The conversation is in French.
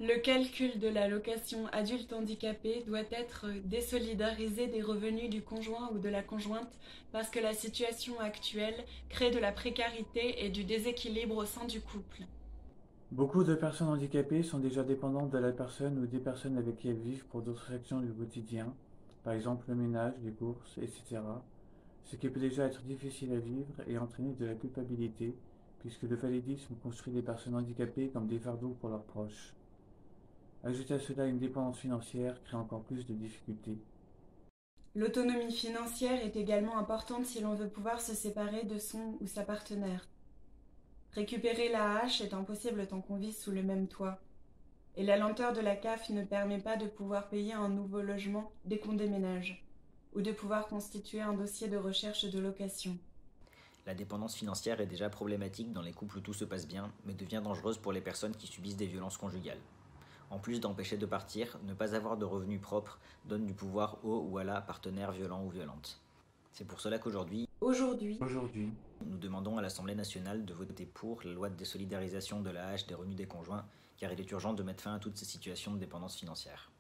Le calcul de l'allocation adulte handicapé doit être désolidarisé des revenus du conjoint ou de la conjointe parce que la situation actuelle crée de la précarité et du déséquilibre au sein du couple. Beaucoup de personnes handicapées sont déjà dépendantes de la personne ou des personnes avec qui elles vivent pour d'autres actions du quotidien, par exemple le ménage, les courses, etc. Ce qui peut déjà être difficile à vivre et entraîner de la culpabilité, puisque le validisme construit les personnes handicapées comme des fardeaux pour leurs proches. Ajouter à cela une dépendance financière crée encore plus de difficultés. L'autonomie financière est également importante si l'on veut pouvoir se séparer de son ou sa partenaire. Récupérer la hache est impossible tant qu'on vit sous le même toit. Et la lenteur de la CAF ne permet pas de pouvoir payer un nouveau logement dès qu'on déménage, ou de pouvoir constituer un dossier de recherche de location. La dépendance financière est déjà problématique dans les couples où tout se passe bien, mais devient dangereuse pour les personnes qui subissent des violences conjugales. En plus d'empêcher de partir, ne pas avoir de revenus propres donne du pouvoir au ou à la partenaire violent ou violente. C'est pour cela qu'aujourd'hui, Aujourd'hui, Aujourd'hui, nous demandons à l'Assemblée nationale de voter pour la loi de désolidarisation de la hache des revenus des conjoints, car il est urgent de mettre fin à toutes ces situations de dépendance financière.